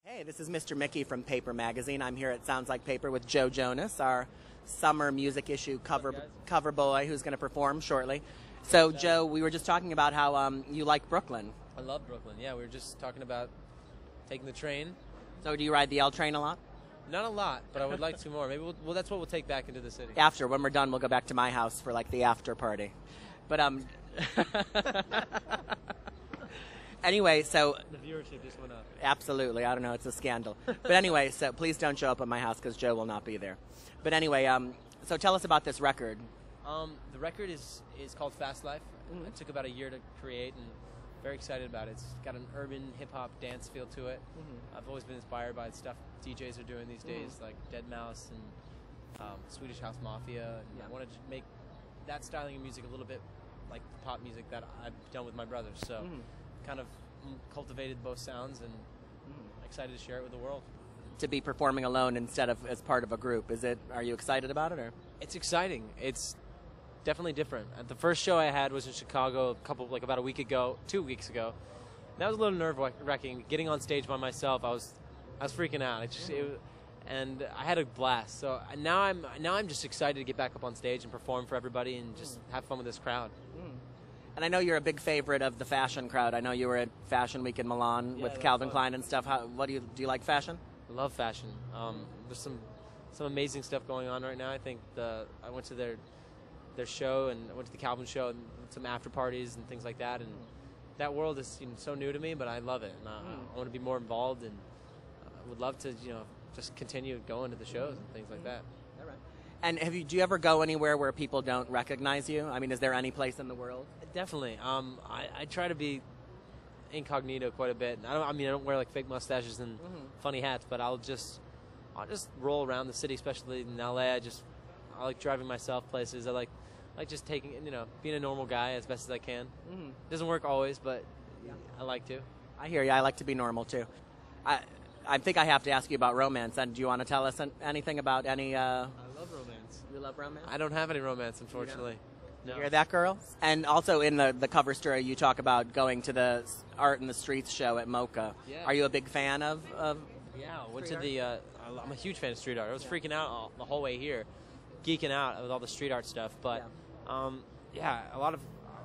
Hey, this is Mr. Mickey from Paper Magazine. I'm here at Sounds Like Paper with Joe Jonas, our summer music issue cover boy who's going to perform shortly. So, Joe, we were just talking about how you like Brooklyn. I love Brooklyn. Yeah, we were just talking about taking the train. So do you ride the L train a lot? Not a lot, but I would like to more. Maybe that's what we'll take back into the city. After, when we're done, we'll go back to my house for like the after party. But anyway, so the viewership just went up. Absolutely, I don't know, it's a scandal. But anyway, so please don't show up at my house because Joe will not be there. But anyway, so tell us about this record. The record is called Fast Life. Mm-hmm. It took about a year to create, and very excited about it. It's got an urban hip-hop dance feel to it. Mm-hmm. I've always been inspired by the stuff DJs are doing these days, like Deadmau5 and Swedish House Mafia. And I wanted to make that styling of music a little bit like the pop music that I've done with my brothers. So kind of cultivated both sounds, and excited to share it with the world. To be performing alone instead of as part of a group, are you excited about it? Or it's exciting. It's definitely different. The first show I had was in Chicago about a week ago, 2 weeks ago. That was a little nerve-wracking. Getting on stage by myself, I was freaking out. And I had a blast. So now I'm just excited to get back up on stage and perform for everybody and just have fun with this crowd. And I know you're a big favorite of the fashion crowd. I know you were at Fashion Week in Milan with Calvin Klein and stuff. Do you like fashion? I love fashion. There's some amazing stuff going on right now. I think I went to their show, and I went to the Calvin show and some after parties and things like that. And that world is so new to me, but I love it. And I want to be more involved, and would love to just continue going to the shows and things like that. All right. And do you ever go anywhere where people don't recognize you? I mean, is there any place in the world? Definitely. I try to be incognito quite a bit. I don't wear like fake mustaches and funny hats, but I'll just roll around the city, especially in LA. I like driving myself places. I like just taking, being a normal guy as best as I can. Doesn't work always, but I like to. I hear you. I like to be normal too. I think I have to ask you about romance. And do you want to tell us anything about any? I love romance. You love romance? I don't have any romance, unfortunately. No. You hear that, girl? And also in the cover story, you talk about going to the Art in the Streets show at Mocha. Yeah. Are you a big fan of Yeah, I went to the. I'm a huge fan of street art. I was freaking out the whole way here, geeking out with all the street art stuff. But a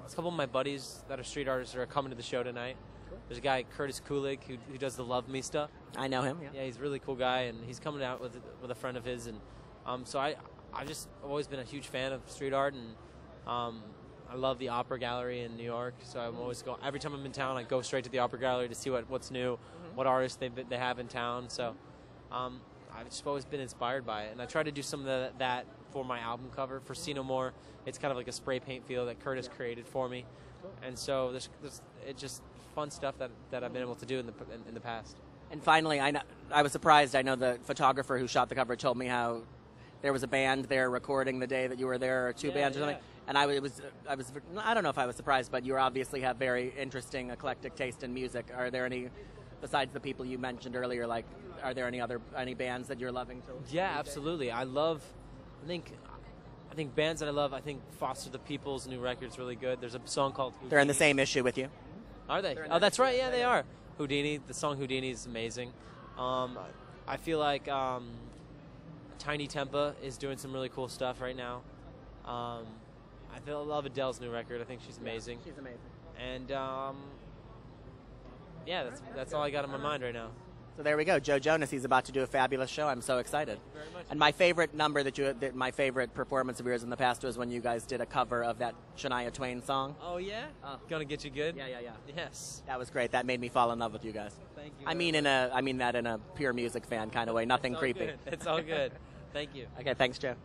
couple of my buddies that are street artists are coming to the show tonight. There's a guy, Curtis Kulig, who does the Love Me stuff. I know him. Yeah, he's a really cool guy, and he's coming out with a friend of his, and so I've always been a huge fan of street art, and I love the Opera Gallery in New York. So I'm always every time I'm in town, I go straight to the Opera Gallery to see what's new, what artists they have in town. So I've just always been inspired by it, and I try to do some of that for my album cover for See No More. It's kind of like a spray paint feel that Curtis created for me, and so it's just fun stuff that I've been able to do in the past. And finally, I was surprised. I know the photographer who shot the cover told me how there was a band there recording the day that you were there, or two bands or something. And I don't know if I was surprised, but you obviously have very interesting, eclectic taste in music. Are there any, besides the people you mentioned earlier, are there any bands that you're loving? Yeah, absolutely. I think bands that I love. I think Foster the People's new record's really good. There's a song called Houdini. They're in the same issue with you. Are they? Oh, that's right. Yeah, they are. Houdini. The song Houdini is amazing. I feel like Tiny Tempa is doing some really cool stuff right now. I love Adele's new record. I think she's amazing. Yeah, she's amazing. And that's all I got in my mind right now. So there we go, Joe Jonas. He's about to do a fabulous show. I'm so excited. Thank you very much. And my favorite my favorite performance of yours in the past was when you guys did a cover of that Shania Twain song. Oh yeah, Gonna Get You Good. Yeah. Yes, that was great. That made me fall in love with you guys. Thank you. I mean that in a pure music fan kind of way. Nothing creepy. Good. It's all good. Thank you. Okay, thanks, Joe.